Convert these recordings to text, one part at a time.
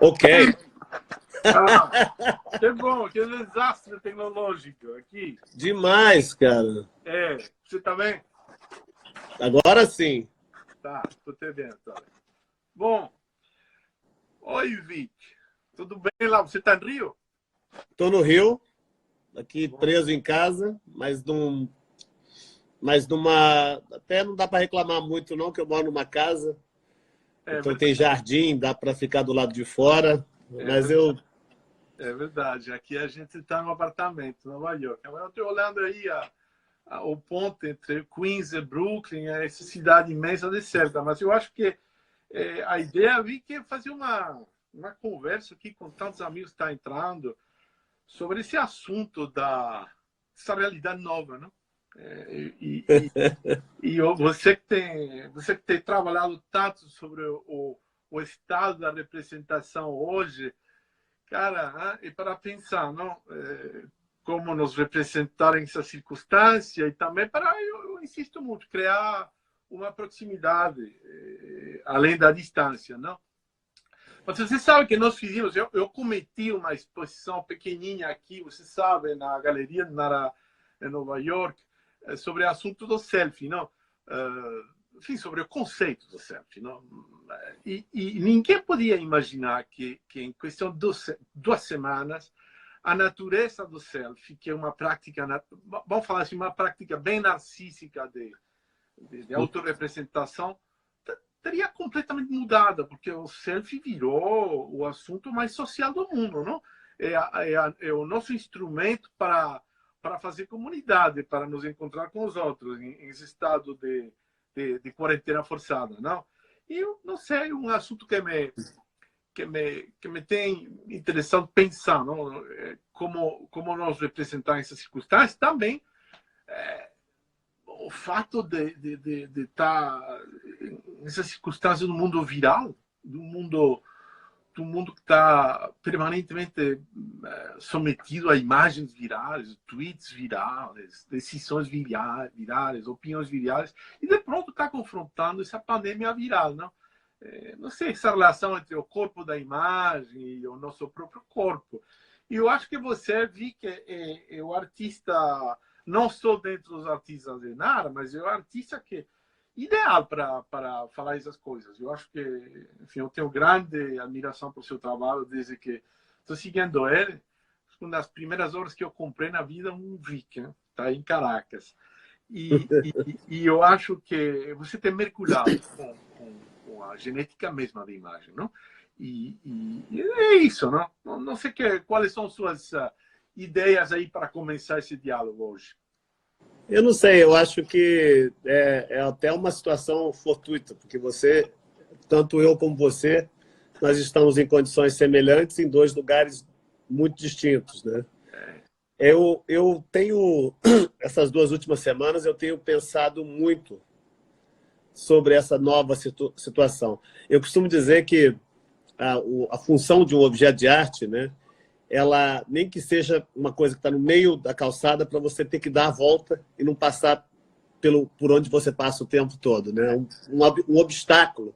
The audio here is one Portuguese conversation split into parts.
Ok. Que bom, que desastre tecnológico aqui. Demais, cara. Você tá bem? Agora sim. Tá, tô te vendo. Tá. Bom, oi, Vic. Tudo bem lá? Você tá em Rio? Estou no Rio, aqui preso em casa, mas numa... Até não dá para reclamar muito, não, que eu moro numa casa. Então tem jardim, dá para ficar do lado de fora. Mas eu... É verdade. Aqui a gente está no apartamento, em Nova York. Eu estou olhando aí o ponto entre Queens e Brooklyn, essa cidade imensa deserta. Mas eu acho que a ideia vi que fazer uma conversa aqui com tantos amigos que estão entrando sobre esse assunto dessa realidade nova, né? Você que tem trabalhado tanto sobre o estado da representação hoje, cara, e para pensar, não, como nos representar em essa circunstância e também para, eu insisto muito, criar uma proximidade além da distância, não? Mas você sabe que nós fizemos, eu cometi uma exposição pequenininha aqui, você sabe, na Galeria em Nova York, sobre o assunto do selfie, não? Enfim, sobre o conceito do selfie, não? E ninguém podia imaginar que em questão de 2 semanas, a natureza do selfie, que é uma prática, vamos falar assim, uma prática bem narcísica de autorrepresentação, teria completamente mudada, porque o selfie virou o assunto mais social do mundo, não? É o nosso instrumento para fazer comunidade, para nos encontrar com os outros em esse estado de quarentena forçada, não? E eu não sei, um assunto que me tem interessado pensar, não? Como nos representar essas circunstâncias, também o fato de estar nessas circunstâncias do mundo viral, do mundo que está permanentemente sometido a imagens virais, tweets virais, decisões virais, opiniões virais, e de pronto está confrontando essa pandemia viral, não? Não sei, essa relação entre o corpo da imagem e o nosso próprio corpo. E eu acho que você viu que é o artista, não só dentro dos artistas de nada, mas é o artista que ideal para falar essas coisas. Eu acho que, enfim, eu tenho grande admiração por seu trabalho desde que estou seguindo ele. Uma das primeiras obras que eu comprei na vida, um Vic, né? Tá em Caracas. E eu acho que você tem mergulhado com a genética mesma da imagem, não? E é isso, não? Não sei quais são suas ideias aí para começar esse diálogo hoje. Eu não sei, eu acho que é até uma situação fortuita, porque você, tanto eu como você, nós estamos em condições semelhantes em dois lugares muito distintos, né? Eu tenho, essas 2 últimas semanas, eu tenho pensado muito sobre essa nova situação. Eu costumo dizer que a função de um objeto de arte, né, ela nem que seja uma coisa que está no meio da calçada para você ter que dar a volta e não passar por onde você passa o tempo todo, né? Um obstáculo,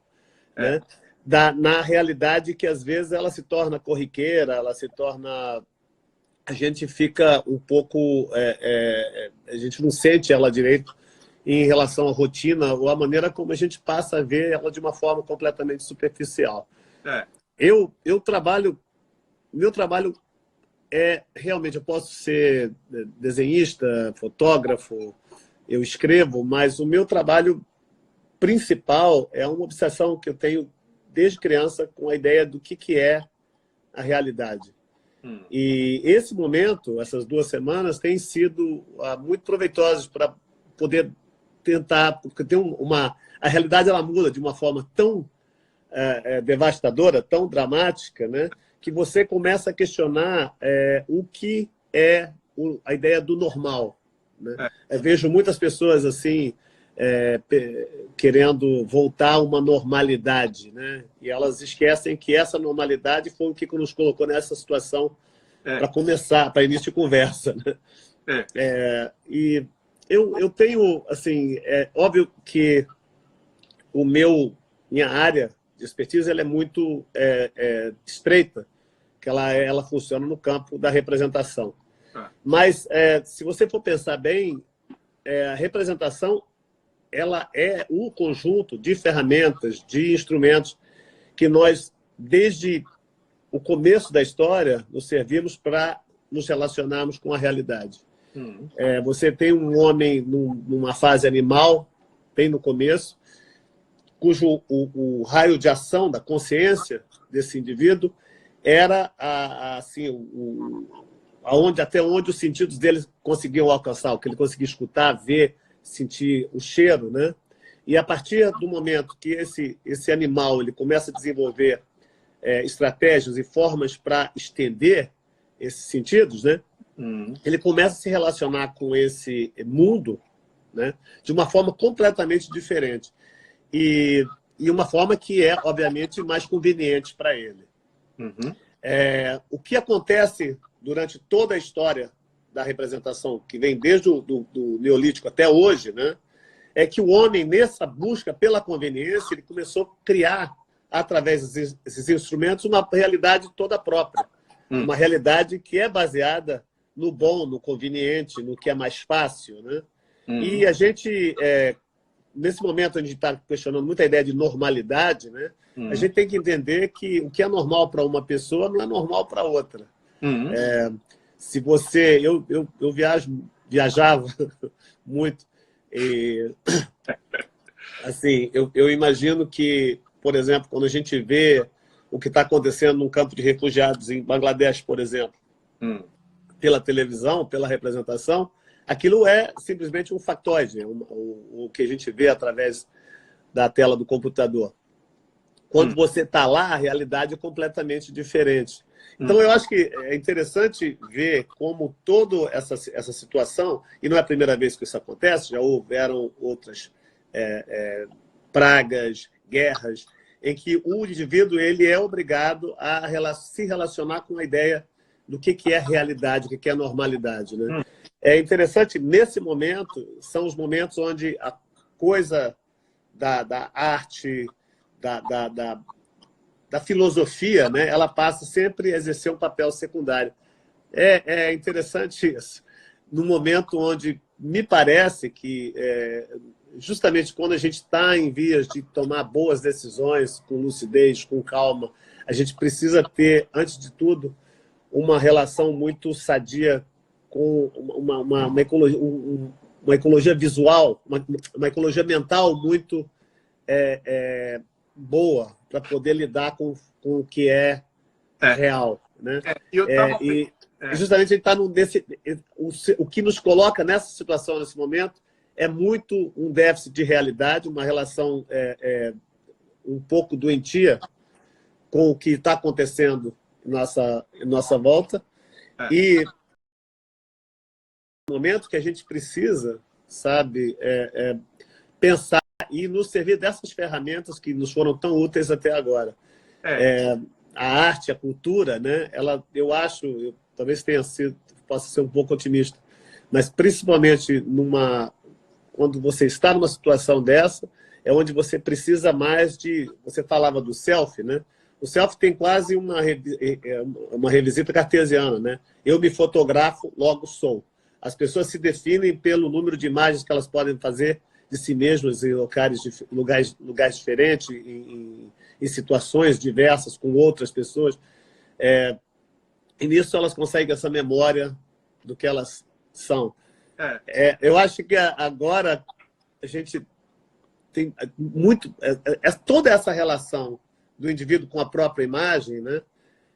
né? Na realidade que às vezes ela se torna corriqueira, ela se torna... A gente fica um pouco... a gente não sente ela direito em relação à rotina ou à maneira como a gente passa a ver ela de uma forma completamente superficial. Eu trabalho... Meu trabalho realmente, eu posso ser desenhista, fotógrafo, eu escrevo, mas o meu trabalho principal é uma obsessão que eu tenho desde criança com a ideia do que é a realidade. E esse momento, essas 2 semanas, têm sido muito proveitosos para poder tentar, porque a realidade ela muda de uma forma tão devastadora, tão dramática, né, que você começa a questionar o que é a ideia do normal, né? Eu vejo muitas pessoas assim querendo voltar a uma normalidade, né? E elas esquecem que essa normalidade foi o que nos colocou nessa situação para começar, para início de conversa, né? E eu tenho, assim, óbvio que minha área de expertise ela é muito estreita, que ela funciona no campo da representação. Mas, se você for pensar bem, a representação ela é um conjunto de ferramentas, de instrumentos que nós, desde o começo da história, nos servimos para nos relacionarmos com a realidade. Você tem um homem numa fase animal, bem no começo, cujo o raio de ação da consciência desse indivíduo era assim, até onde os sentidos dele conseguiam alcançar, o que ele conseguia escutar, ver, sentir o cheiro, né? E a partir do momento que esse animal ele começa a desenvolver estratégias e formas para estender esses sentidos, né? Ele começa a se relacionar com esse mundo, né? De uma forma completamente diferente. E uma forma que é, obviamente, mais conveniente para ele. O que acontece durante toda a história da representação, que vem desde do Neolítico até hoje, né, é que o homem, nessa busca pela conveniência, ele começou a criar, através desses instrumentos, uma realidade toda própria. Uma realidade que é baseada no bom, no conveniente, no que é mais fácil. Né? E a gente, nesse momento, a gente está questionando muito a ideia de normalidade, né? A gente tem que entender que o que é normal para uma pessoa não é normal para outra. Se você... Eu viajava muito. E, assim, eu imagino que, por exemplo, quando a gente vê o que está acontecendo num campo de refugiados em Bangladesh, por exemplo, pela televisão, pela representação, aquilo é simplesmente um factoide, o que a gente vê através da tela do computador. Quando você está lá, a realidade é completamente diferente. Então, eu acho que é interessante ver como toda essa situação, e não é a primeira vez que isso acontece, já houveram outras pragas, guerras, em que o indivíduo ele é obrigado a se relacionar com a ideia do que é realidade, o que é normalidade. Né? É interessante, nesse momento, são os momentos onde a coisa da arte, da filosofia, né, ela passa sempre a exercer um papel secundário. É interessante isso. No momento onde me parece que, justamente quando a gente está em vias de tomar boas decisões, com lucidez, com calma, a gente precisa ter, antes de tudo, uma relação muito sadia com uma ecologia visual, uma ecologia mental muito boa para poder lidar com o que é real. Né? E justamente a gente está o que nos coloca nessa situação, nesse momento, é muito um déficit de realidade, uma relação um pouco doentia com o que está acontecendo em nossa volta. E no momento que a gente precisa, sabe, pensar e nos servir dessas ferramentas que nos foram tão úteis até agora. A arte, a cultura, né? Eu acho, talvez possa ser um pouco otimista, mas principalmente quando você está numa situação dessa, é onde você precisa mais de... Você falava do selfie, né? O selfie tem quase uma revisita cartesiana, né? Eu me fotografo, logo sou. As pessoas se definem pelo número de imagens que elas podem fazer de si mesmas em lugares diferentes, em situações diversas, com outras pessoas. E nisso elas conseguem essa memória do que elas são. Eu acho que agora a gente tem muito... toda essa relação do indivíduo com a própria imagem, né?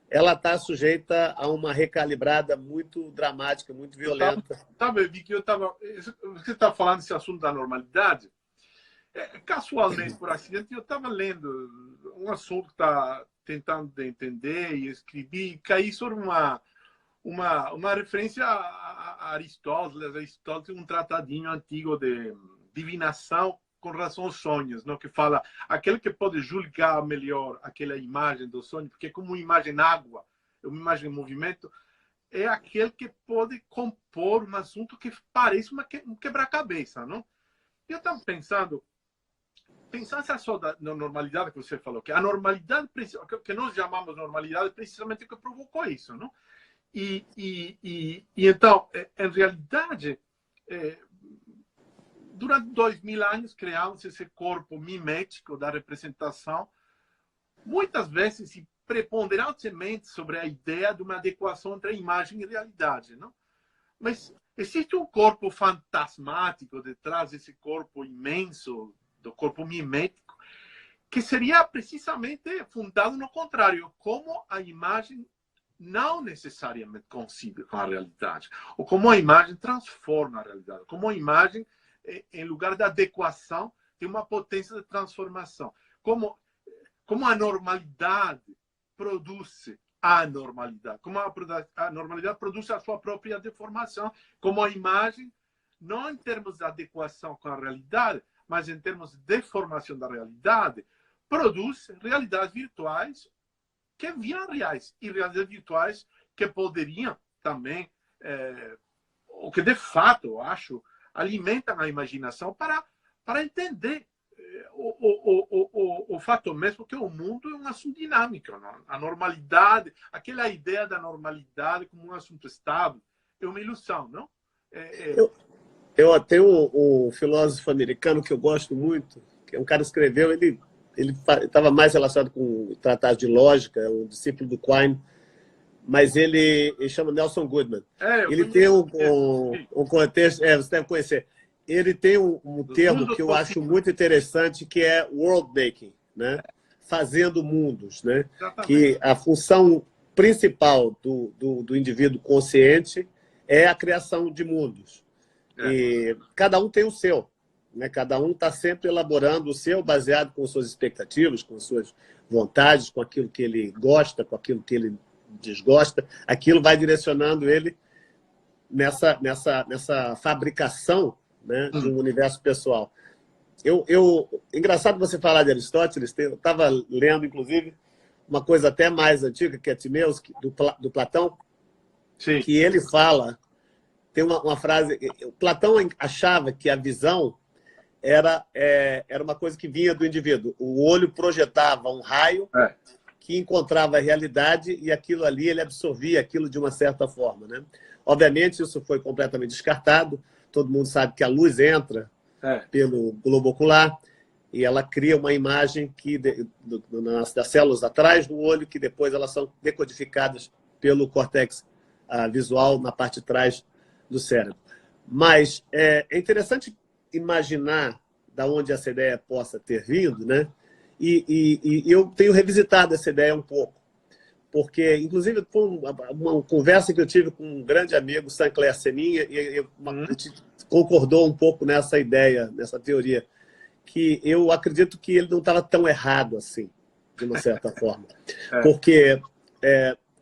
Ela está sujeita a uma recalibrada muito dramática, muito violenta. Sabe, Vicky, você está falando desse assunto da normalidade. Casualmente, por acidente, eu estava lendo um assunto que está tentando entender e escrevi, e caí sobre uma referência a Aristóteles. Aristóteles tem um tratadinho antigo de divinação com relação aos sonhos, não? Que fala aquele que pode julgar melhor aquela imagem do sonho, porque como uma imagem água, uma imagem em movimento, é aquele que pode compor um assunto que parece um quebra-cabeça, não? Eu estava pensando, pensando essa só da normalidade que você falou, que a normalidade, que nós chamamos normalidade, precisamente o que provocou isso, não? E então, em realidade, durante 2000 anos, criamos esse corpo mimético da representação, muitas vezes e preponderantemente sobre a ideia de uma adequação entre a imagem e a realidade, não? Mas existe um corpo fantasmático detrás desse corpo imenso, do corpo mimético, que seria precisamente fundado no contrário, como a imagem não necessariamente coincide com a realidade, ou como a imagem transforma a realidade, como a imagem, em lugar da adequação, tem uma potência de transformação, como a normalidade produz a normalidade, como a normalidade produz a sua própria deformação, como a imagem, não em termos de adequação com a realidade, mas em termos de deformação da realidade, produz realidades virtuais que viram reais e realidades virtuais que poderiam também, o que de fato, eu acho, alimentam a imaginação para entender o fato mesmo que o mundo é um assunto dinâmico. Não? A normalidade, aquela ideia da normalidade como um assunto estável, é uma ilusão, não? Eu tenho um filósofo americano que eu gosto muito, que é um cara que escreveu, ele estava mais relacionado com o tratado de lógica, um discípulo do Quine, mas ele chama Nelson Goodman. Ele tem um contexto, você deve conhecer. Ele tem um termo que eu acho muito interessante, que é world making, né? Fazendo mundos, né? Que a função principal do indivíduo consciente é a criação de mundos. E cada um tem o seu, né? Cada um está sempre elaborando o seu, baseado com suas expectativas, com suas vontades, com aquilo que ele gosta, com aquilo que ele desgosta. Aquilo vai direcionando ele nessa fabricação, né, de um universo pessoal. Engraçado você falar de Aristóteles, eu estava lendo, inclusive, uma coisa até mais antiga, que é Timeus, do Platão, Sim. Que ele fala, tem uma frase, Platão achava que a visão era uma coisa que vinha do indivíduo. O olho projetava um raio que encontrava a realidade e aquilo ali, ele absorvia aquilo de uma certa forma, né? Obviamente, isso foi completamente descartado. Todo mundo sabe que a luz entra pelo globo ocular e ela cria uma imagem das células atrás do olho, que depois elas são decodificadas pelo córtex visual na parte de trás do cérebro. Mas é interessante imaginar da onde essa ideia possa ter vindo, né? E eu tenho revisitado essa ideia um pouco, porque, inclusive, foi uma conversa que eu tive com um grande amigo, Sancler Seninha, e a gente concordou um pouco nessa ideia, nessa teoria, que eu acredito que ele não estava tão errado assim, de uma certa forma. Porque,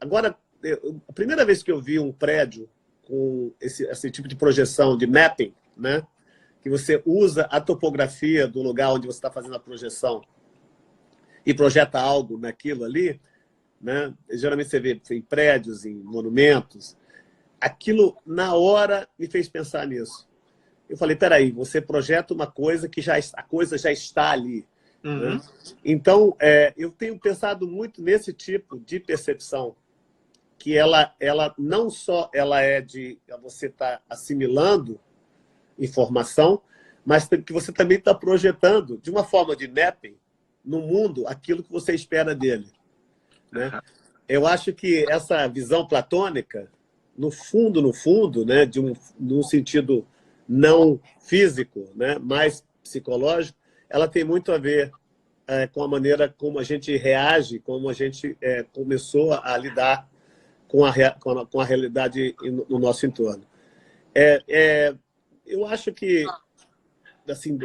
agora, a primeira vez que eu vi um prédio com esse tipo de projeção, de mapping, né, que você usa a topografia do lugar onde você está fazendo a projeção e projeta algo naquilo ali, né? Geralmente você vê em prédios, em monumentos. Aquilo, na hora, me fez pensar nisso. Eu falei, peraí, você projeta uma coisa que a coisa já está ali. Né? Então, eu tenho pensado muito nesse tipo de percepção, que ela não só ela é de você estar assimilando informação, mas que você também está projetando, de uma forma de mapping, no mundo, aquilo que você espera dele. Né? Eu acho que essa visão platônica, no fundo, né, num sentido não físico, né, mais psicológico, ela tem muito a ver com a maneira como a gente reage, como a gente começou a lidar com a realidade no nosso entorno. Eu acho que, assim,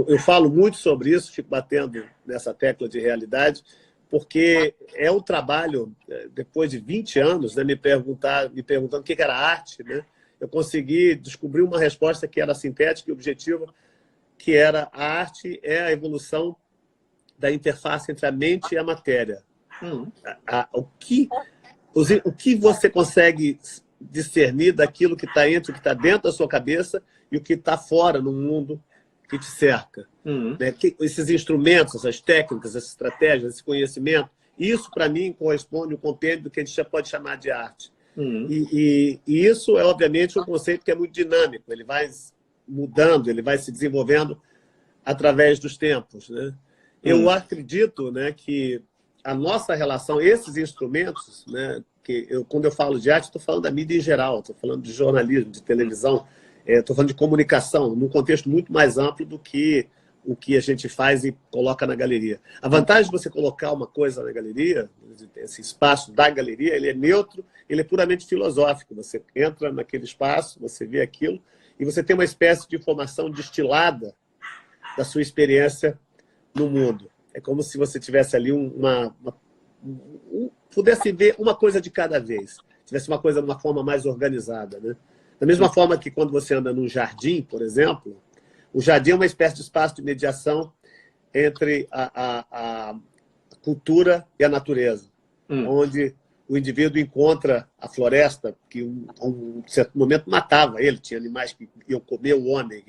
eu falo muito sobre isso, fico batendo nessa tecla de realidade, porque é um trabalho, depois de 20 anos, né, me perguntando o que era arte, né, eu consegui descobrir uma resposta que era sintética e objetiva, que era a arte é a evolução da interface entre a mente e a matéria. O que você consegue discernir daquilo que está dentro da sua cabeça e o que está fora, no mundo que te cerca. Né? Esses instrumentos, essas técnicas, essas estratégias, esse conhecimento, isso, para mim, corresponde ao compêndio do que a gente já pode chamar de arte. E isso é, obviamente, um conceito que é muito dinâmico. Ele vai mudando, ele vai se desenvolvendo através dos tempos. Né? Eu acredito, né, que a nossa relação, esses instrumentos, né, quando eu falo de arte, estou falando da mídia em geral, estou falando de jornalismo, de televisão, estou falando de comunicação, num contexto muito mais amplo do que o que a gente faz e coloca na galeria. A vantagem de você colocar uma coisa na galeria, esse espaço da galeria, ele é neutro, ele é puramente filosófico. Você entra naquele espaço, você vê aquilo, e você tem uma espécie de informação destilada da sua experiência no mundo. É como se você tivesse ali pudesse ver uma coisa de cada vez, tivesse uma coisa de uma forma mais organizada. Né? Da mesma forma que quando você anda num jardim, por exemplo, o jardim é uma espécie de espaço de mediação entre a cultura e a natureza, onde o indivíduo encontra a floresta, que a um certo momento matava ele, tinha animais que iam comer o homem.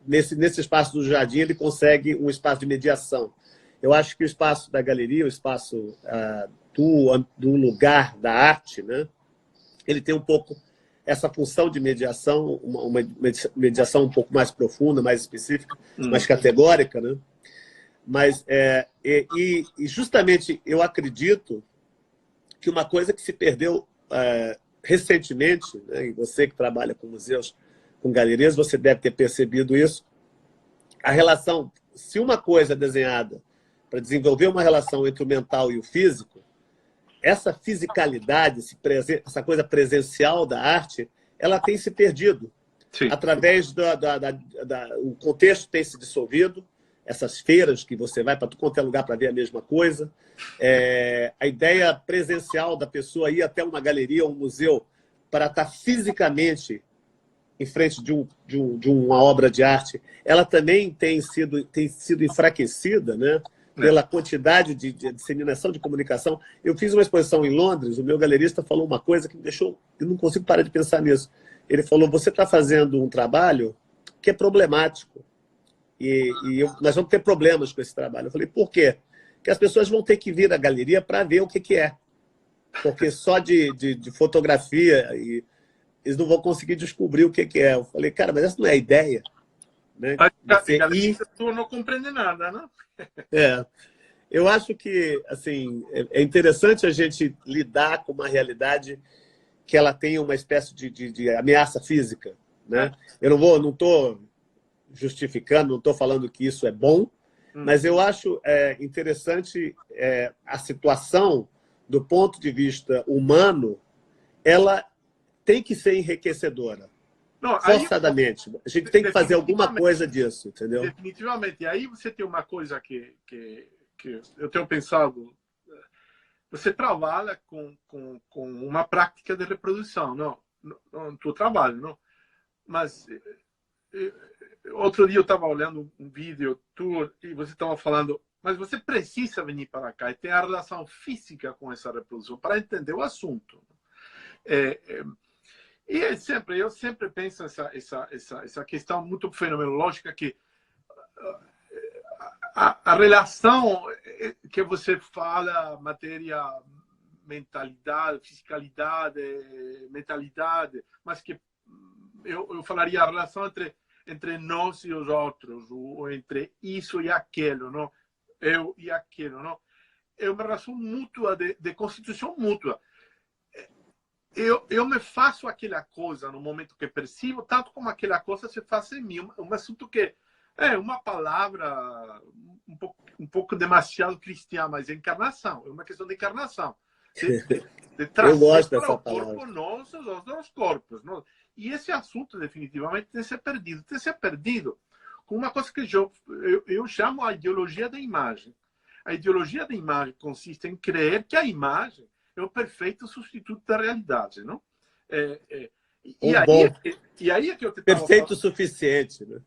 Nesse espaço do jardim, ele consegue um espaço de mediação. Eu acho que o espaço da galeria, o espaço do lugar da arte, né, ele tem um pouco essa função de mediação, uma mediação um pouco mais profunda, mais específica, mais categórica. Né? Mas, justamente, eu acredito que uma coisa que se perdeu recentemente, né, e você que trabalha com museus, com galerias, você deve ter percebido isso, a relação, se uma coisa é desenhada para desenvolver uma relação entre o mental e o físico, essa fisicalidade, essa coisa presencial da arte, ela tem se perdido. Sim. Através o contexto tem se dissolvido, essas feiras que você vai para tudo quanto é lugar para ver a mesma coisa, a ideia presencial da pessoa ir até uma galeria ou um museu para estar fisicamente em frente de uma obra de arte, ela também tem sido enfraquecida, né? Pela quantidade de disseminação de comunicação. Eu fiz uma exposição em Londres, o meu galerista falou uma coisa que me deixou... Eu não consigo parar de pensar nisso. Ele falou, você está fazendo um trabalho que é problemático. Nós vamos ter problemas com esse trabalho. Eu falei, por quê? Porque as pessoas vão ter que vir à galeria para ver o que é. Porque só de fotografia, eles não vão conseguir descobrir o que é. Eu falei, cara, mas essa não é a ideia. Né? Tu não compreende nada, né? Eu acho que assim, é interessante a gente lidar com uma realidade que ela tem uma espécie de ameaça física. Né? Eu não estou justificando, não estou falando que isso é bom, mas eu acho interessante a situação do ponto de vista humano, ela tem que ser enriquecedora. Não, forçadamente. A gente tem que fazer alguma coisa disso, entendeu? Definitivamente. E aí você tem uma coisa que eu tenho pensado. Você trabalha com uma prática de reprodução, não no teu trabalho, não? Mas outro dia eu estava olhando um vídeo tu e você estava falando, mas você precisa vir para cá e tem a relação física com essa reprodução para entender o assunto. E eu sempre penso essa questão muito fenomenológica que a relação que você fala, matéria, mentalidade, fisicalidade, mentalidade, mas que eu falaria a relação entre nós e os outros, ou entre isso e aquilo, não? Eu e aquilo, não? É uma relação mútua, de constituição mútua. Eu me faço aquela coisa no momento que percebo, tanto como aquela coisa se faz em mim. Um assunto que é uma palavra um pouco demasiado cristã, mas é encarnação. É uma questão de encarnação. De trazer para o corpo nossos corpos. Não? E esse assunto, definitivamente, tem se perdido. Tem se perdido com uma coisa que eu chamo a ideologia da imagem. A ideologia da imagem consiste em crer que a imagem é o perfeito substituto da realidade, não? E aí é que eu te perfeito o suficiente, né?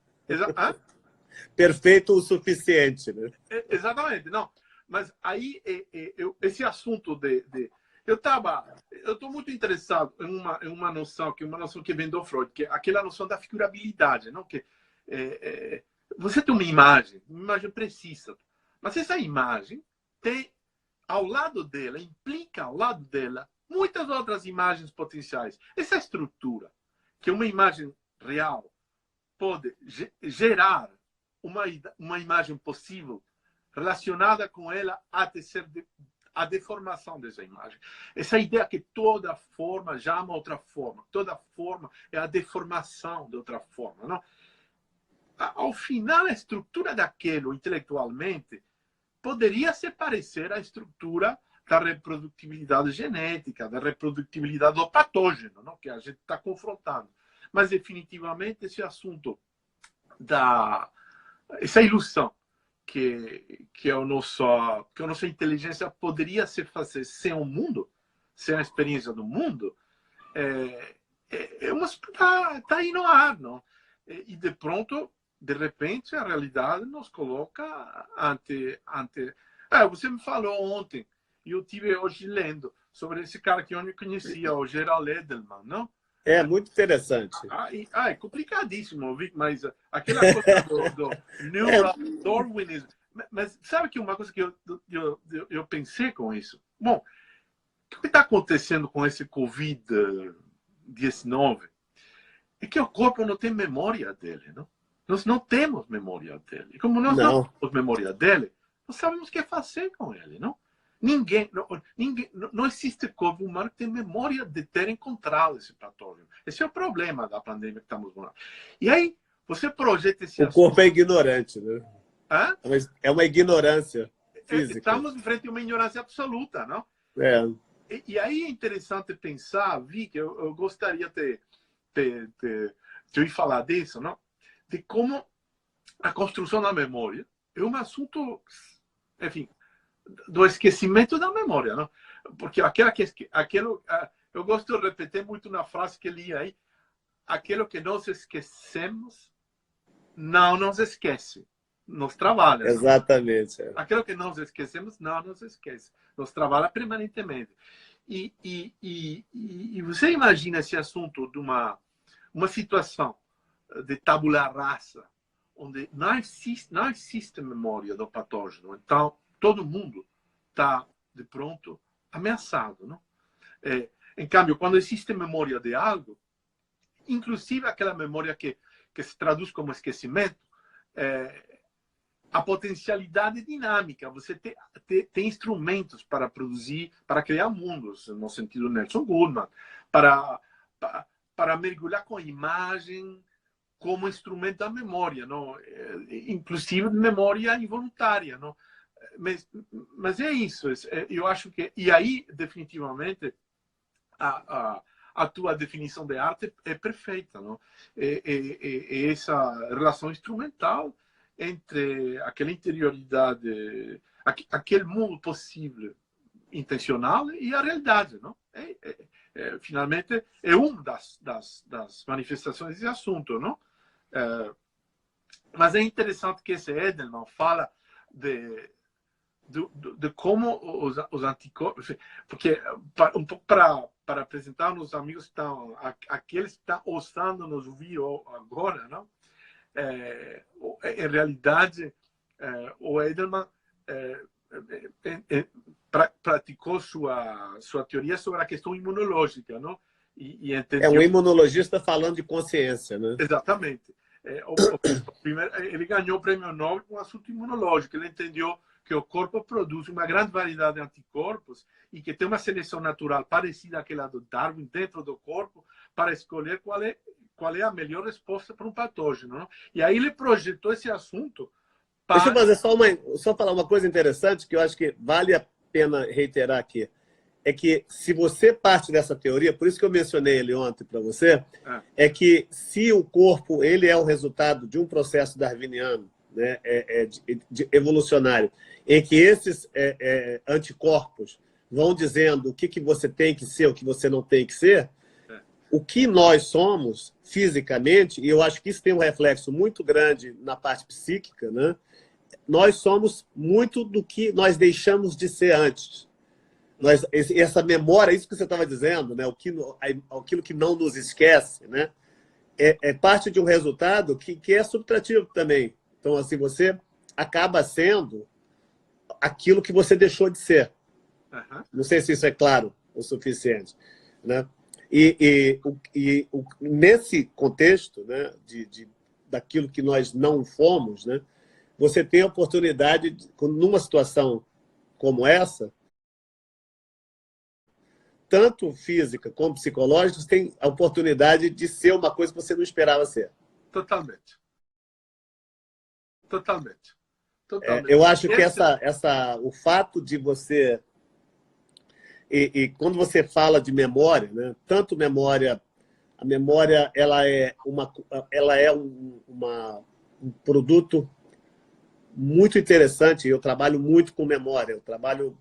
Perfeito o suficiente, né? Exatamente, não. Mas aí esse assunto eu estou muito interessado em uma noção que vem do Freud, que é aquela noção da figurabilidade, não? Que Você tem uma imagem precisa, mas essa imagem tem ao lado dela, implica ao lado dela, muitas outras imagens potenciais. Essa estrutura, que uma imagem real pode gerar uma imagem possível relacionada com ela até ser a deformação dessa imagem. Essa ideia que toda forma chama outra forma, toda forma é a deformação de outra forma. Não? Ao final, a estrutura daquilo, intelectualmente, poderia se parecer à estrutura da reprodutibilidade genética, da reprodutibilidade do patógeno, não? Que a gente está confrontando. Mas, definitivamente, esse assunto essa ilusão que a nossa inteligência poderia se fazer sem o mundo, sem a experiência do mundo, está aí no ar, não? E de pronto, de repente, a realidade nos coloca ante... você me falou ontem, e eu tive hoje lendo, sobre esse cara que eu não conhecia, o Gerald Edelman, não? É muito interessante. É complicadíssimo, mas aquela coisa do Neural Darwinism. Mas sabe que uma coisa que eu pensei com isso? Bom, o que está acontecendo com esse Covid-19 é que o corpo não tem memória dele, não? Nós não temos memória dele. E como nós não temos memória dele, não sabemos o que fazer com ele, não? Não existe corpo humano que tem memória de ter encontrado esse patógeno. Esse é o problema da pandemia que estamos morando. E aí, você projeta esse assunto. O corpo é ignorante, né? Hã? É uma ignorância física. Estamos em frente a uma ignorância absoluta, não? E aí é interessante pensar, Vi, que eu gostaria de ouvir falar disso, não? De como a construção da memória é um assunto, enfim, do esquecimento da memória, não? Porque eu gosto de repetir muito na frase que li aí, aquilo que nós esquecemos não nos esquece, nos trabalha. Exatamente. Aquilo que nós esquecemos não nos esquece, nos trabalha permanentemente. E você imagina esse assunto de uma situação de tabula rasa, onde não existe memória do patógeno, então todo mundo está, de pronto, ameaçado. Não? Em cambio, quando existe memória de algo, inclusive aquela memória que se traduz como esquecimento, a potencialidade dinâmica. Você tem instrumentos para produzir, para criar mundos, no sentido de Nelson Goodman, para mergulhar com a imagem como instrumento da memória, não? Inclusive memória involuntária. Não? Mas é isso. Eu acho que... E aí, definitivamente, a tua definição de arte é perfeita. Não? Essa relação instrumental entre aquela interioridade, aquele mundo possível, intencional, e a realidade. Não? Finalmente, é uma das manifestações desse assunto. Não? Mas é interessante que esse Edelman fala de como os anticorpos, porque um pouco para apresentar aos amigos que estão, aqueles que estão ouçando nos ouvir agora, não? Em realidade, o Edelman praticou sua teoria sobre a questão imunológica, não? E entendeu... um imunologista falando de consciência, né? Exatamente. Ele ganhou o prêmio Nobel com o assunto imunológico. Ele entendeu que o corpo produz uma grande variedade de anticorpos e que tem uma seleção natural parecida àquela do Darwin dentro do corpo para escolher qual é a melhor resposta para um patógeno. Não? E aí ele projetou esse assunto para... Deixa eu fazer só falar uma coisa interessante que eu acho que vale a pena reiterar aqui. É que se você parte dessa teoria, por isso que eu mencionei ele ontem para você, é que se o corpo ele é o resultado de um processo darwiniano, né, evolucionário, em que esses anticorpos vão dizendo o que você tem que ser, o que você não tem que ser, o que nós somos fisicamente, e eu acho que isso tem um reflexo muito grande na parte psíquica, né, nós somos muito do que nós deixamos de ser antes. Essa memória, isso que você estava dizendo, né, aquilo que não nos esquece, né, é parte de um resultado que é subtrativo também. Então, assim, você acaba sendo aquilo que você deixou de ser. Não sei se isso é claro o suficiente, né? Nesse contexto, né, daquilo que nós não fomos, né, você tem a oportunidade, numa situação como essa, tanto física como psicológica, você tem a oportunidade de ser uma coisa que você não esperava ser. Totalmente. Totalmente. Totalmente. Eu acho que o fato de você... E quando você fala de memória, né, tanto memória... A memória ela é um produto muito interessante. Eu trabalho muito com memória. Eu trabalho...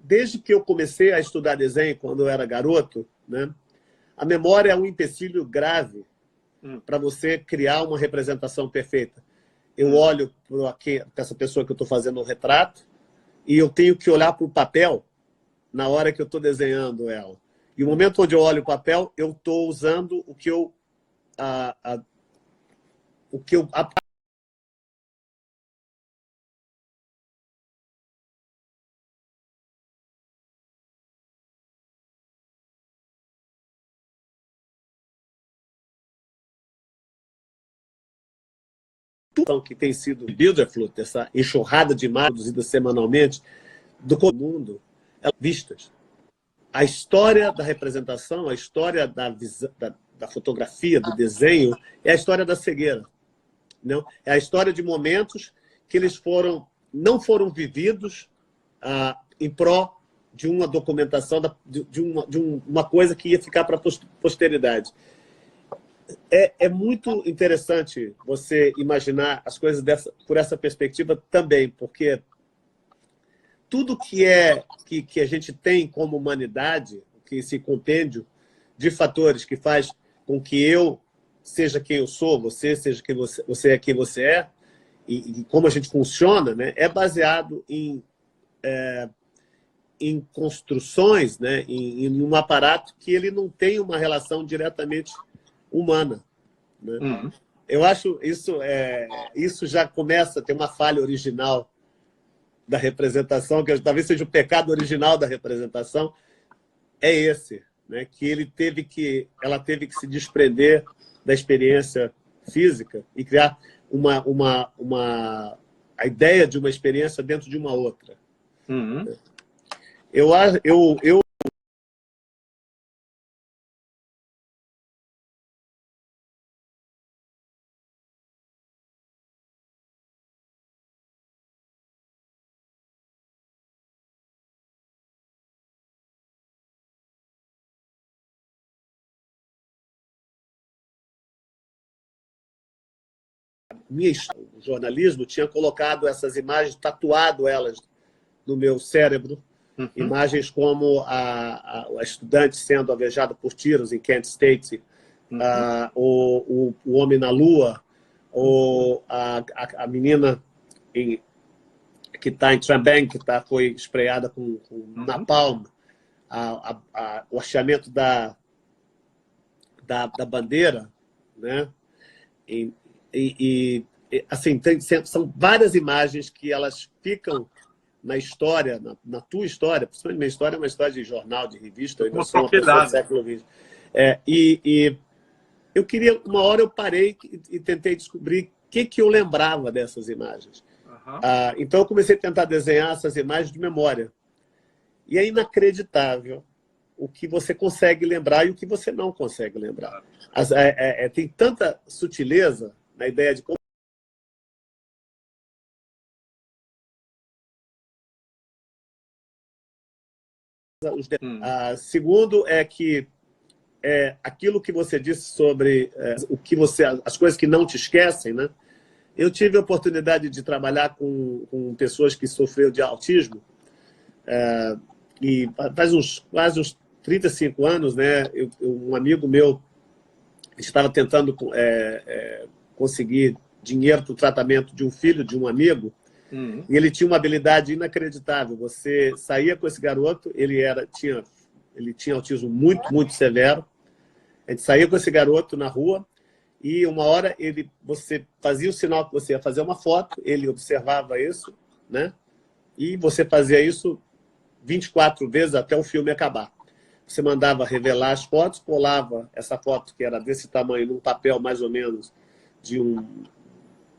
Desde que eu comecei a estudar desenho, quando eu era garoto, né, a memória é um empecilho grave para você criar uma representação perfeita. Eu olho para essa pessoa que eu estou fazendo o retrato e eu tenho que olhar para o papel na hora que eu estou desenhando ela. E o momento onde eu olho o papel, eu estou usando o que eu que tem sido Bilderflut, essa enxurrada de imagens produzidas semanalmente do mundo, vistas. A história da representação, a história da fotografia, do desenho, é a história da cegueira. Não? É a história de momentos que eles não foram vividos em pró de uma documentação, de uma coisa que ia ficar para a posteridade. É muito interessante você imaginar as coisas por essa perspectiva também, porque tudo que a gente tem como humanidade, que esse compêndio de fatores que faz com que eu seja quem eu sou, você seja quem você é quem você é, e como a gente funciona, né, é baseado em construções, né, em um aparato que ele não tem uma relação diretamente humana. Né? Eu acho isso já começa a ter uma falha original da representação, que talvez seja o pecado original da representação, é esse, né? Que ela teve que se desprender da experiência física e criar a ideia de uma experiência dentro de uma outra. Eu o jornalismo tinha colocado essas imagens, tatuado elas no meu cérebro, imagens como a estudante sendo alvejada por tiros em Kent State, o homem na lua, ou a menina que está em Trembang, que foi espreada com napalm, o hasteamento da bandeira, né? Assim, são várias imagens que elas ficam na história, na tua história, principalmente minha história é uma história de jornal, de revista, eu ainda sou uma pessoa do século XX. Eu queria, uma hora eu parei e tentei descobrir o que eu lembrava dessas imagens. Então eu comecei a tentar desenhar essas imagens de memória. E é inacreditável o que você consegue lembrar e o que você não consegue lembrar. Tem tanta sutileza na ideia de como segundo é que aquilo que você disse sobre as coisas que não te esquecem, né? Eu tive a oportunidade de trabalhar com pessoas que sofreram de autismo e faz quase uns 35 anos, né? Um amigo meu estava tentando conseguir dinheiro para o tratamento de um filho de um amigo. E ele tinha uma habilidade inacreditável. Você saía com esse garoto, ele tinha autismo muito, muito severo. A gente saía com esse garoto na rua e uma hora você fazia o sinal que você ia fazer uma foto, ele observava isso, né? E você fazia isso 24 vezes até o filme acabar. Você mandava revelar as fotos, colava essa foto, que era desse tamanho, num papel mais ou menos de um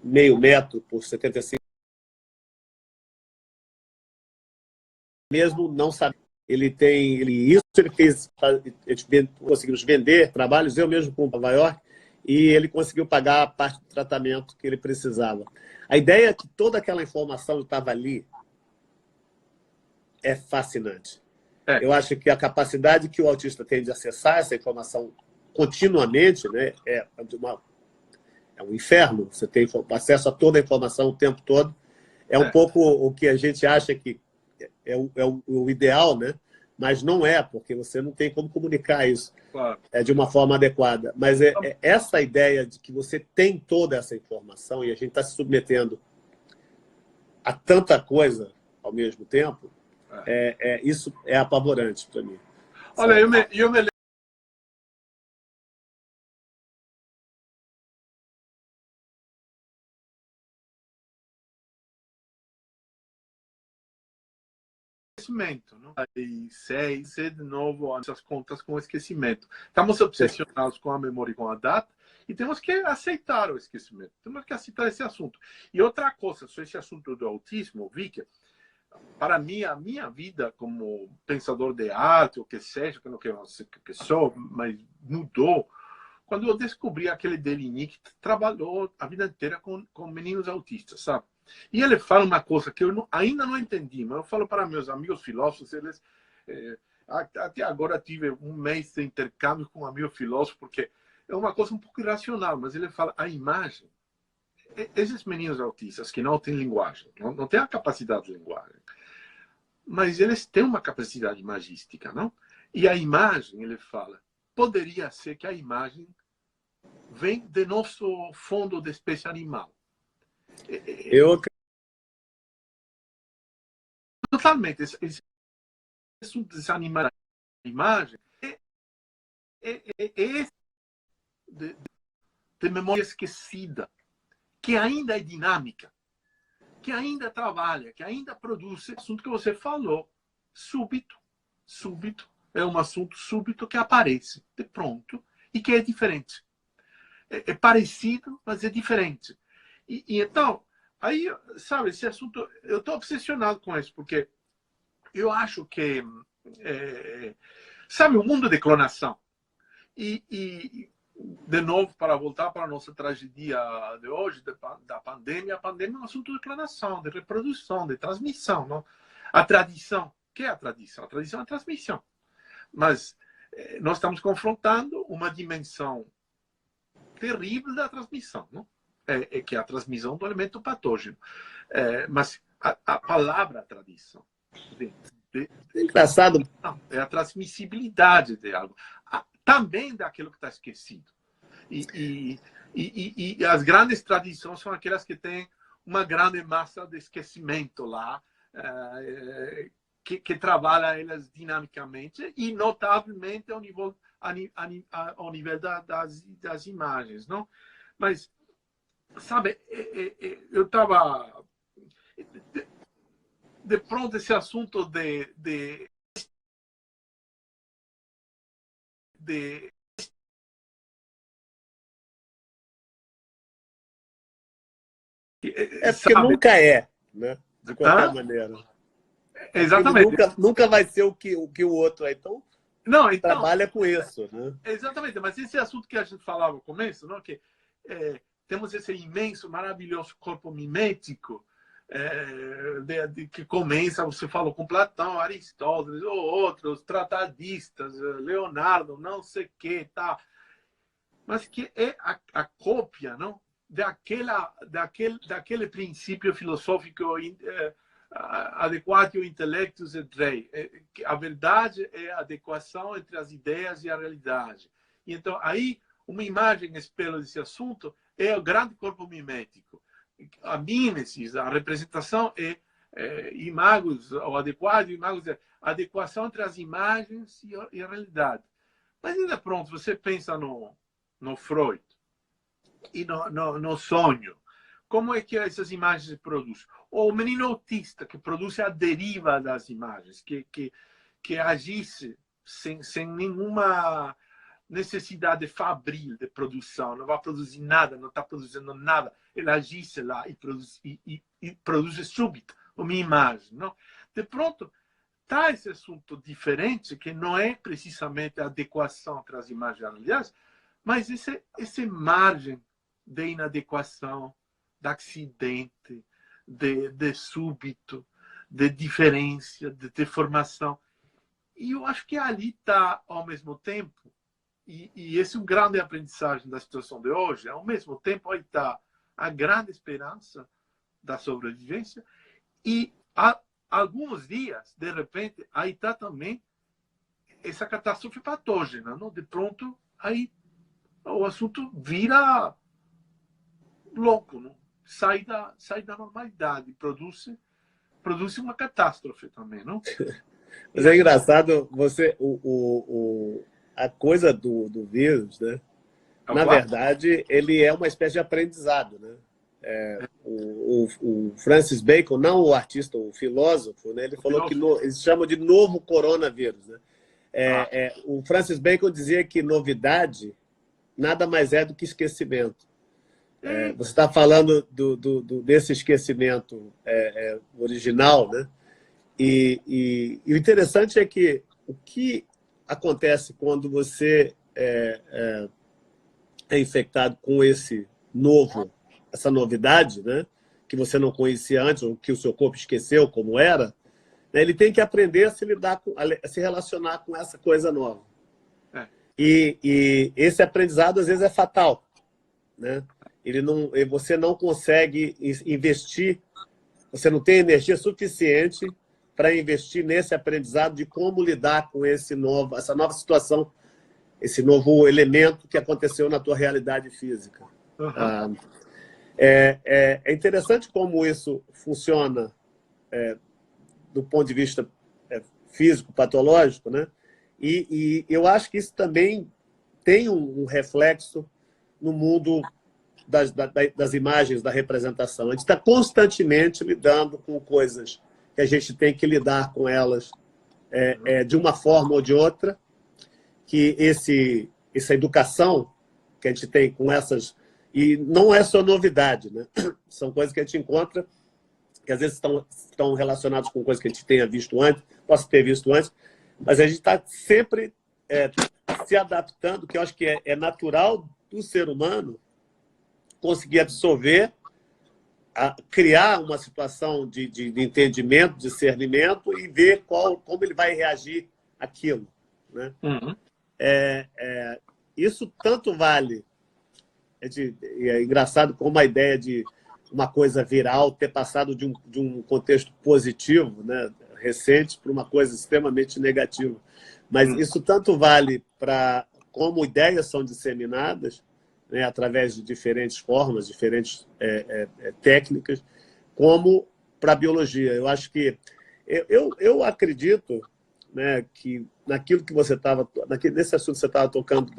meio metro por 75. Mesmo não sabia. Isso ele fez, conseguimos vender trabalhos, eu mesmo com Nova York, e ele conseguiu pagar a parte do tratamento que ele precisava. A ideia é que toda aquela informação estava ali é fascinante. Eu acho que a capacidade que o autista tem de acessar essa informação continuamente, né, é um inferno. Você tem acesso a toda a informação o tempo todo. É um pouco o que a gente acha que é o ideal, né? Mas não é, porque você não tem como comunicar isso de uma forma adequada. Mas essa ideia de que você tem toda essa informação e a gente está se submetendo a tanta coisa ao mesmo tempo, isso é apavorante para mim. Olha, eu me lembro esquecimento, não? Aí, sei de novo essas contas com esquecimento. Estamos obsessionados com a memória e com a data e temos que aceitar o esquecimento. Temos que aceitar esse assunto. E outra coisa, sobre esse assunto do autismo, Vicky, para mim, a minha vida como pensador de arte, ou que seja, que sou, mas mudou quando eu descobri aquele Deligny que trabalhou a vida inteira com meninos autistas, sabe? E ele fala uma coisa que eu ainda não entendi, mas eu falo para meus amigos filósofos, eles... até agora tive um mês de intercâmbio com um amigo filósofo, porque é uma coisa um pouco irracional, mas ele fala, a imagem, esses meninos autistas que não têm linguagem, não têm a capacidade de linguagem, mas eles têm uma capacidade imagística, não? E a imagem, ele fala, poderia ser que a imagem vem do nosso fundo de espécie animal. Eu totalmente. Esse desanimar a imagem é de memória esquecida, que ainda é dinâmica, que ainda trabalha, que ainda produz assunto que você falou, súbito, é um assunto súbito que aparece de pronto e que é diferente. É parecido, mas é diferente. E então, aí, sabe, esse assunto, eu estou obsessionado com isso, porque eu acho que, sabe, o mundo de clonação. E, de novo, para voltar para a nossa tragédia de hoje, da pandemia, a pandemia é um assunto de clonação, de reprodução, de transmissão. Não? A tradição, o que é a tradição? A tradição é a transmissão. Mas nós estamos confrontando uma dimensão terrível da transmissão, não? Que é a transmissão do elemento patógeno. Mas a palavra tradição engraçado. É a transmissibilidade de algo. Também daquilo que está esquecido. E as grandes tradições são aquelas que têm uma grande massa de esquecimento lá, que trabalha elas dinamicamente e notavelmente ao nível das imagens, não? Mas, sabe, eu estava... De pronto, esse assunto porque sabe, nunca né? De qualquer maneira. Exatamente. Nunca vai ser o que o outro é. Então, trabalha com isso. Né? Exatamente. Mas esse assunto que a gente falava no começo, não? Que temos esse imenso, maravilhoso corpo mimético, que começa, você falou, com Platão, Aristóteles, ou outros, tratadistas, Leonardo, não sei o que, tá. Mas que é a cópia, não? Daquele princípio filosófico adequatio intellectus et rei. A verdade é a adequação entre as ideias e a realidade. E então, aí, uma imagem espelho desse assunto é o grande corpo mimético. A mímesis, a representação é imagos, ou adequado, imagos, a adequação entre as imagens e a realidade. Mas ainda pronto, você pensa no Freud e no sonho. Como é que essas imagens se produzem? Ou o menino autista, que produz a deriva das imagens, que agisse sem nenhuma necessidade fabril de produção, não vai produzir nada, não está produzindo nada, ele agisse lá e produz súbito uma imagem. Não? De pronto, está esse assunto diferente, que não é precisamente a adequação entre as imagens aliás, mas essa margem de inadequação, de acidente, de súbito, de diferença, de deformação. E eu acho que ali está, ao mesmo tempo, e esse é um grande aprendizagem da situação de hoje, ao mesmo tempo aí está a grande esperança da sobrevivência e há alguns dias, de repente, aí está também essa catástrofe patógena, não? De pronto, aí o assunto vira louco, não? Sai da normalidade, produz uma catástrofe também, não? Mas é engraçado, a coisa do vírus, né? Na verdade, ele é uma espécie de aprendizado, né? O Francis Bacon, não o artista, o filósofo, né? Ele falou que eles chamam de novo coronavírus, né? O Francis Bacon dizia que novidade nada mais é do que esquecimento. Você está falando desse esquecimento original, né? E o interessante é que o que acontece quando você é infectado com essa novidade, né? Que você não conhecia antes, ou que o seu corpo esqueceu como era, né? Ele tem que aprender a se relacionar com essa coisa nova. E esse aprendizado, às vezes, é fatal, né? Você não consegue investir, você não tem energia suficiente para investir nesse aprendizado de como lidar com essa nova situação, esse novo elemento que aconteceu na tua realidade física. Uhum. É interessante como isso funciona do ponto de vista físico, patológico, né? E eu acho que isso também tem um reflexo no mundo das imagens, da representação. A gente está constantemente lidando com coisas que a gente tem que lidar com elas de uma forma ou de outra, que essa educação que a gente tem com essas... E não é só novidade, né? São coisas que a gente encontra, que às vezes estão relacionadas com coisas que a gente tenha visto antes, possa ter visto antes, mas a gente está sempre se adaptando, que eu acho que é natural do ser humano conseguir absorver, criar uma situação de entendimento, discernimento e ver como ele vai reagir àquilo, né? Uhum. Isso tanto vale... É engraçado como a ideia de uma coisa viral ter passado de um contexto positivo, né, recente, para uma coisa extremamente negativa. Mas isso tanto vale para como ideias são disseminadas, né, através de diferentes formas, diferentes técnicas, como para a biologia. Eu acho que... Eu acredito, né, que naquilo que você estava... Nesse assunto que você estava tocando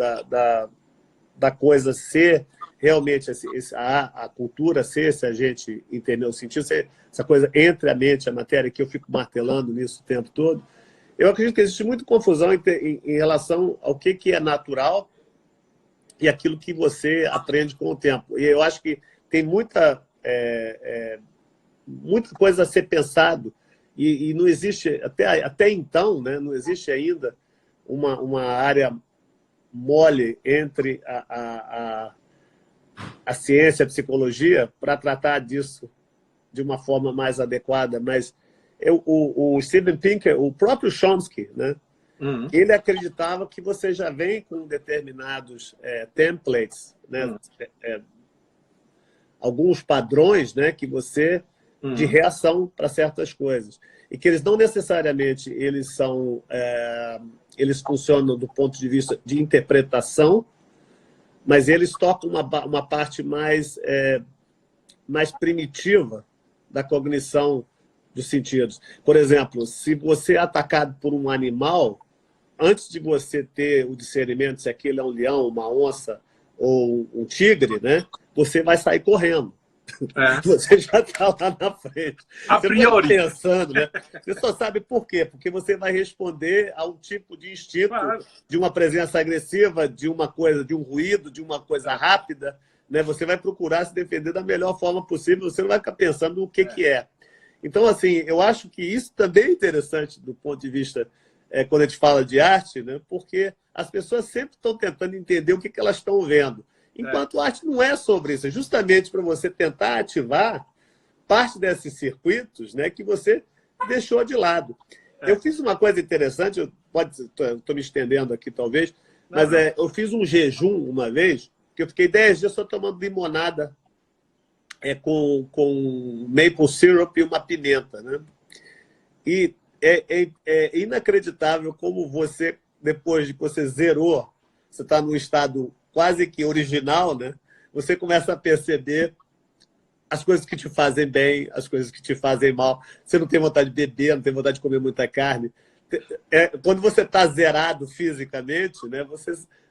da coisa ser realmente a cultura ser, se a gente entender o sentido, ser essa coisa entre a mente e a matéria, que eu fico martelando nisso o tempo todo. Eu acredito que existe muita confusão em relação ao que é natural e aquilo que você aprende com o tempo. E eu acho que tem muita coisa a ser pensado e não existe, até então, né, não existe ainda uma área mole entre a ciência, a psicologia, para tratar disso de uma forma mais adequada. Mas o Steven Pinker, o próprio Chomsky, né? Uhum. Ele acreditava que você já vem com determinados templates, né? Alguns padrões, né, que você de reação para certas coisas. E que eles não necessariamente eles funcionam do ponto de vista de interpretação, mas eles tocam uma parte mais primitiva da cognição dos sentidos. Por exemplo, se você é atacado por um animal, antes de você ter o discernimento se aquele é um leão, uma onça ou um tigre, né? Você vai sair correndo. É. Você já está lá na frente. A Você priori. não está pensando, né? Você só sabe por quê? Porque você vai responder a um tipo de instinto, Claro. de uma presença agressiva, de uma coisa, de um ruído, de uma coisa rápida, né? Você vai procurar se defender da melhor forma possível, você não vai ficar pensando no que é. Então, assim, eu acho que isso também é interessante do ponto de vista, quando a gente fala de arte, né? Porque as pessoas sempre estão tentando entender o que elas estão vendo. Enquanto a arte não é sobre isso, é justamente para você tentar ativar parte desses circuitos, né, que você deixou de lado. Eu fiz uma coisa interessante, estou me estendendo aqui talvez, mas eu fiz um jejum uma vez, que eu fiquei 10 dias só tomando limonada com maple syrup e uma pimenta. Né? E é inacreditável como você, depois de que você zerou, você está num estado quase que original, né? Você começa a perceber as coisas que te fazem bem, as coisas que te fazem mal. Você não tem vontade de beber, não tem vontade de comer muita carne. Quando você está zerado fisicamente, né,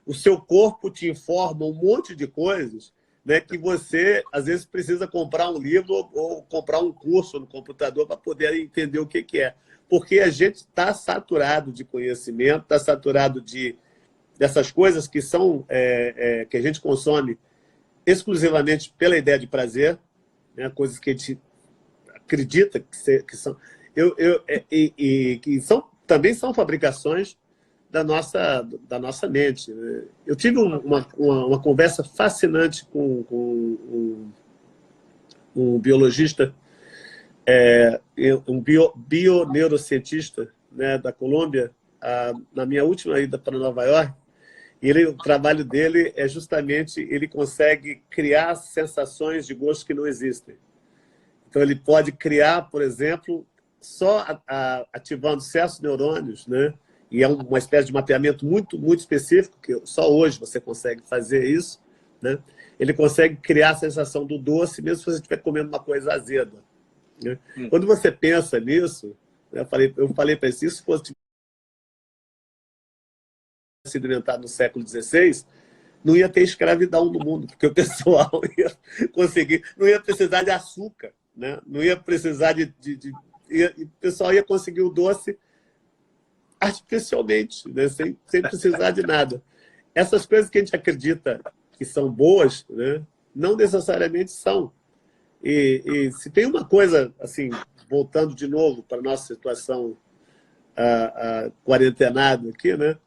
o seu corpo te informa um monte de coisas, né, que você, às vezes, precisa comprar um livro ou comprar um curso no computador para poder entender o que é. Porque a gente está saturado de conhecimento, está saturado dessas coisas que são que a gente consome exclusivamente pela ideia de prazer, né? Coisas que a gente acredita que são que também são fabricações da nossa mente. Né? Eu tive uma conversa fascinante com um biologista, um bioneurocientista, né, da Colômbia, na minha última ida para Nova York. O trabalho dele é justamente, ele consegue criar sensações de gosto que não existem. Então, ele pode criar, por exemplo, só ativando certos neurônios, né? E é uma espécie de mapeamento muito, muito específico, que só hoje você consegue fazer isso, né? Ele consegue criar a sensação do doce, mesmo se você estiver comendo uma coisa azeda. Né? Quando você pensa nisso, eu falei para ele, se isso fosse sido inventado no século XVI, não ia ter escravidão no mundo, porque o pessoal ia conseguir, não ia precisar de açúcar, né? Não ia precisar o pessoal ia conseguir o doce artificialmente, né? sem precisar de nada. Essas coisas que a gente acredita que são boas, né? Não necessariamente são. E se tem uma coisa, assim, voltando de novo para a nossa situação quarentenada aqui, né?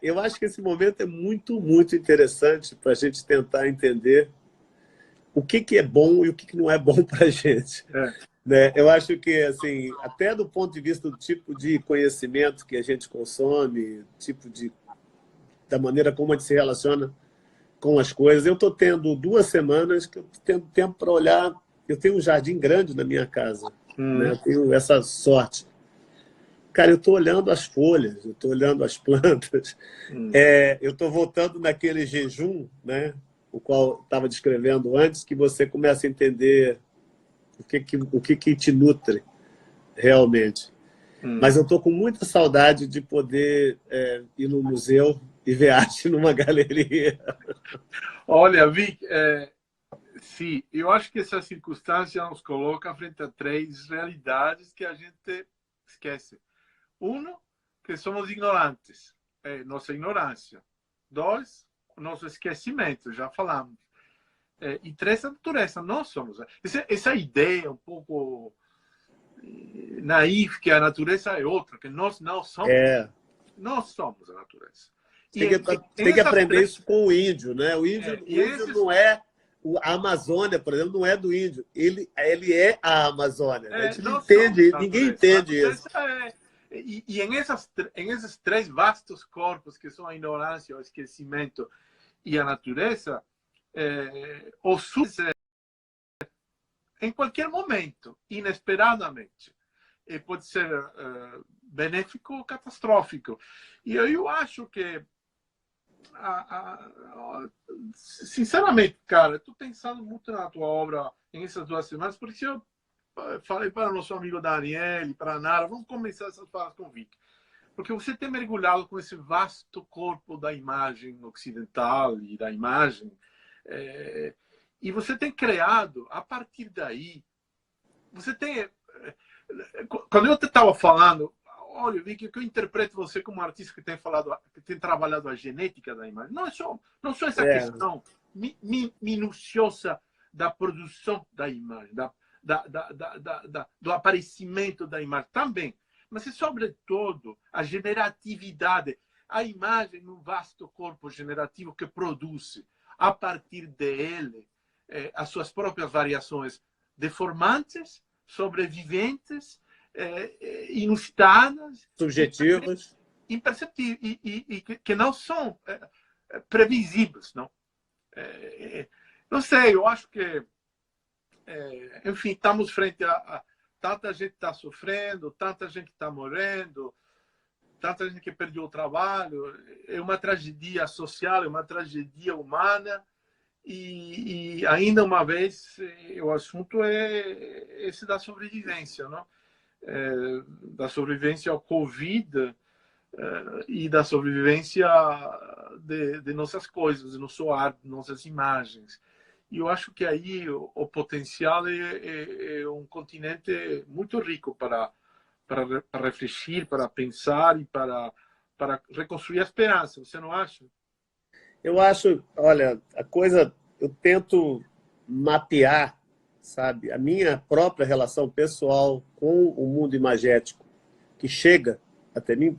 Eu acho que esse momento é muito, muito interessante para a gente tentar entender o que é bom e o que não é bom para a gente. Né? Eu acho que, assim, até do ponto de vista do tipo de conhecimento que a gente consome, da maneira como a gente se relaciona com as coisas. Eu estou tendo 2 semanas que eu tenho tempo para olhar. Eu tenho um jardim grande na minha casa. Né? Eu tenho essa sorte. Cara, eu estou olhando as folhas, eu estou olhando as plantas. Eu estou voltando naquele jejum, né, o qual estava descrevendo antes, que você começa a entender o que te nutre realmente. Mas eu estou com muita saudade de poder ir no museu e ver arte numa galeria. Olha, Vic, sim, eu acho que essa circunstância nos coloca frente a 3 realidades que a gente esquece. 1, que somos ignorantes, nossa ignorância. 2, o nosso esquecimento, já falamos. E 3, a natureza, nós somos. Essa ideia um pouco naif que a natureza é outra, que nós não somos. Nós somos a natureza. Tem que aprender isso com o índio, né? O índio não é... A Amazônia, por exemplo, não é do índio. Ele é a Amazônia. A gente não entende, ninguém entende isso. E em esses 3 vastos corpos que são a ignorância, o esquecimento e a natureza, o sucesso em qualquer momento, inesperadamente, pode ser benéfico ou catastrófico. E eu acho que, sinceramente, cara, estou pensando muito na tua obra em essas 2 semanas, por isso eu falei para o nosso amigo Daniel e para a Nara, vamos começar essas falas com o Vic. porque você tem mergulhado com esse vasto corpo da imagem ocidental e da imagem, e você tem criado, a partir daí, você tem... Quando eu estava falando, olha, eu vi que eu interpreto você como um artista que tem trabalhado a genética da imagem. Não só essa questão minuciosa da produção da imagem, do aparecimento da imagem também, mas é sobretudo a generatividade, a imagem no vasto corpo generativo que produz a partir dele as suas próprias variações deformantes, sobreviventes, inusitadas, subjetivas, imperceptíveis e que não são previsíveis, não? Não sei, eu acho que, enfim, estamos frente a tanta gente está sofrendo, tanta gente está morrendo, tanta gente que perdeu o trabalho. É uma tragédia social, é uma tragédia humana. E ainda uma vez, o assunto é esse da sobrevivência, não? Da sobrevivência ao Covid e da sobrevivência de nossas coisas, do nosso arte, de nossas imagens. E eu acho que aí o potencial é um continente muito rico para refletir, para pensar e para reconstruir a esperança. Você não acha? Eu acho, olha, a coisa, eu tento mapear, sabe, a minha própria relação pessoal com o mundo imagético, que chega até mim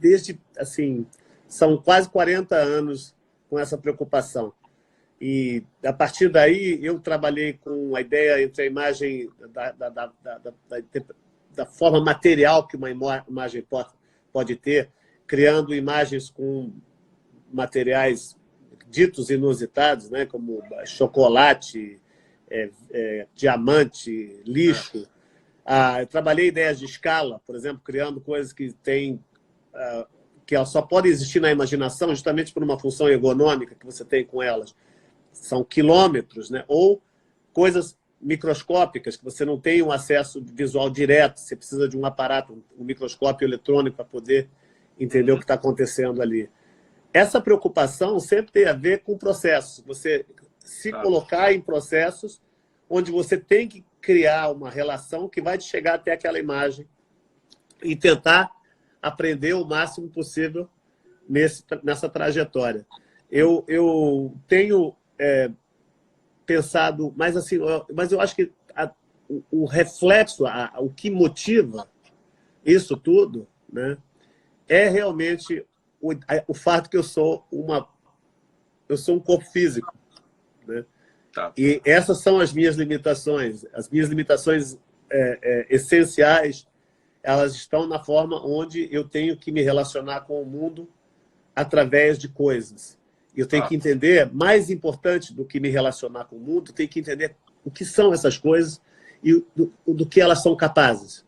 desde, assim, são quase 40 anos com essa preocupação. E, a partir daí, eu trabalhei com a ideia entre a imagem da forma material que uma imagem pode ter, criando imagens com materiais ditos inusitados, né, como chocolate, diamante, lixo. Eu trabalhei ideias de escala, por exemplo, criando coisas que que só podem existir na imaginação justamente por uma função ergonômica que você tem com elas. São quilômetros, né? Ou coisas microscópicas que você não tem um acesso visual direto, você precisa de um aparato, um microscópio eletrônico para poder entender o que está acontecendo ali. Essa preocupação sempre tem a ver com processos. Você se colocar em processos onde você tem que criar uma relação que vai te chegar até aquela imagem e tentar aprender o máximo possível nessa trajetória. Eu tenho pensado, mas eu acho que o reflexo, o que motiva isso tudo, né, é realmente o fato que eu sou um corpo físico, né? E essas são as minhas limitações. As minhas limitações essenciais, elas estão na forma onde eu tenho que me relacionar com o mundo através de coisas. Eu tenho que entender, mais importante do que me relacionar com o mundo, eu tenho que entender o que são essas coisas e do que elas são capazes.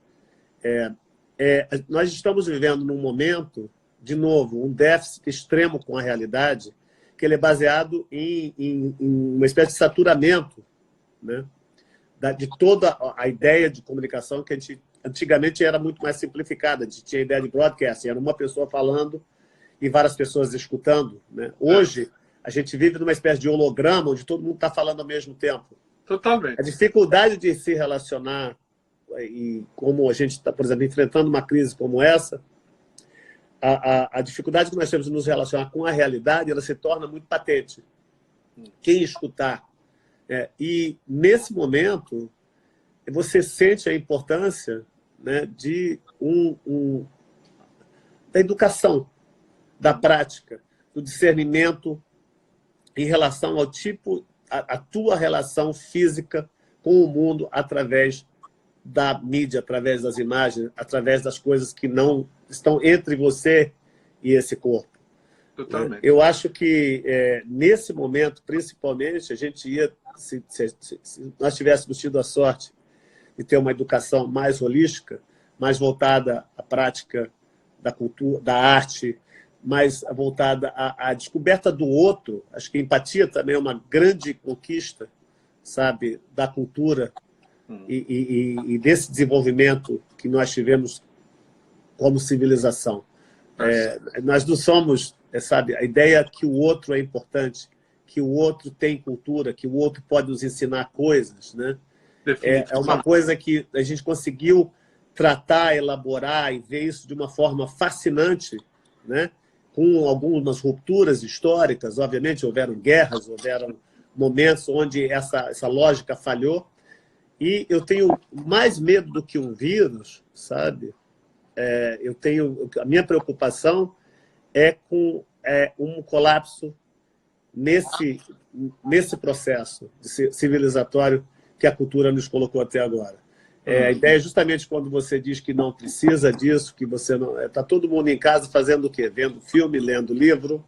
Nós estamos vivendo num momento, de novo, um déficit extremo com a realidade, que ele é baseado em uma espécie de saturamento, né, de toda a ideia de comunicação que antigamente era muito mais simplificada. A gente tinha a ideia de broadcast, era uma pessoa falando e várias pessoas escutando, né? Hoje, a gente vive numa espécie de holograma onde todo mundo está falando ao mesmo tempo. Totalmente. A dificuldade de se relacionar, e como a gente está, por exemplo, enfrentando uma crise como essa, a dificuldade que nós temos de nos relacionar com a realidade, ela se torna muito patente. Quem escutar. E, nesse momento, você sente a importância, né, de da educação, da prática, do discernimento em relação ao tipo, a tua relação física com o mundo através da mídia, através das imagens, através das coisas que não estão entre você e esse corpo. Totalmente. Eu acho que, nesse momento, principalmente, a gente ia, se nós tivéssemos tido a sorte de ter uma educação mais holística, mais voltada à prática da cultura, da arte, mais voltada à descoberta do outro. Acho que a empatia também é uma grande conquista, sabe, da cultura e desse desenvolvimento que nós tivemos como civilização. Nós não somos, sabe, a ideia que o outro é importante, que o outro tem cultura, que o outro pode nos ensinar coisas, né? É uma coisa que a gente conseguiu tratar, elaborar e ver isso de uma forma fascinante, né? Com algumas rupturas históricas. Obviamente, houveram guerras, houveram momentos onde essa lógica falhou. E eu tenho mais medo do que um vírus, sabe? A minha preocupação é com um colapso nesse processo civilizatório que a cultura nos colocou até agora. A ideia é justamente quando você diz que não precisa disso, que você não... Está todo mundo em casa fazendo o quê? Vendo filme, lendo livro.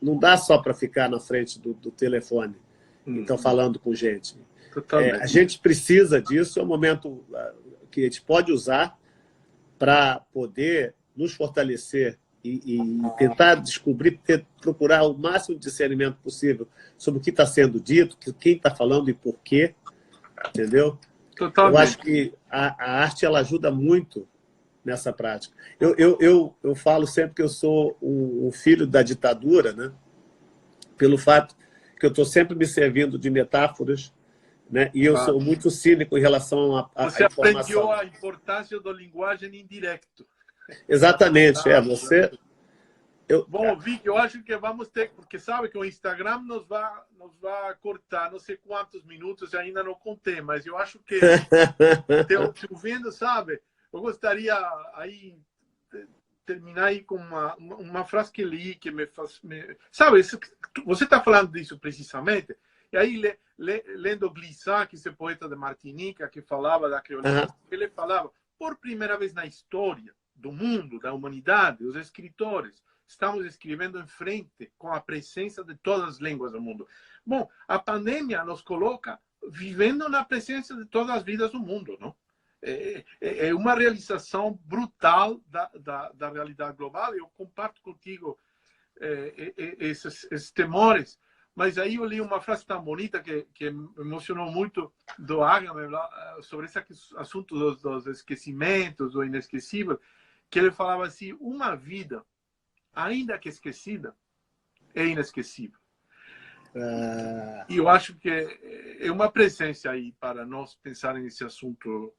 Não dá só para ficar na frente do telefone. Então, falando com gente. A gente precisa disso, é um momento que a gente pode usar para poder nos fortalecer e tentar descobrir, procurar o máximo de discernimento possível sobre o que está sendo dito, quem está falando e por quê, entendeu? Totalmente. Eu acho que a arte ela ajuda muito nessa prática. Eu falo sempre que eu sou um filho da ditadura, né? Pelo fato que eu estou sempre me servindo de metáforas, né? E eu sou muito cínico em relação à Você informação. aprendeu a importância da linguagem indireto. Exatamente, você... Bom, Vic, eu acho que vamos ter, porque sabe que o Instagram nos vai cortar não sei quantos minutos, ainda não contei, mas eu acho que, te ouvindo, sabe, eu gostaria aí terminar aí com uma frase que li, que me faz... Sabe, você está falando disso precisamente, e aí lendo Glissant, que é esse poeta de Martinica, que falava da criolidade, ele falava, por primeira vez na história do mundo, da humanidade, os escritores estamos escrevendo em frente com a presença de todas as línguas do mundo. Bom, a pandemia nos coloca vivendo na presença de todas as vidas do mundo, não? É uma realização brutal da realidade global. Eu comparto contigo esses temores, mas aí eu li uma frase tão bonita que me emocionou muito do Agamben sobre esse assunto dos esquecimentos, do inesquecível, que ele falava assim, uma vida ainda que esquecida, é inesquecível. E eu acho que é uma presença aí para nós pensar nesse assunto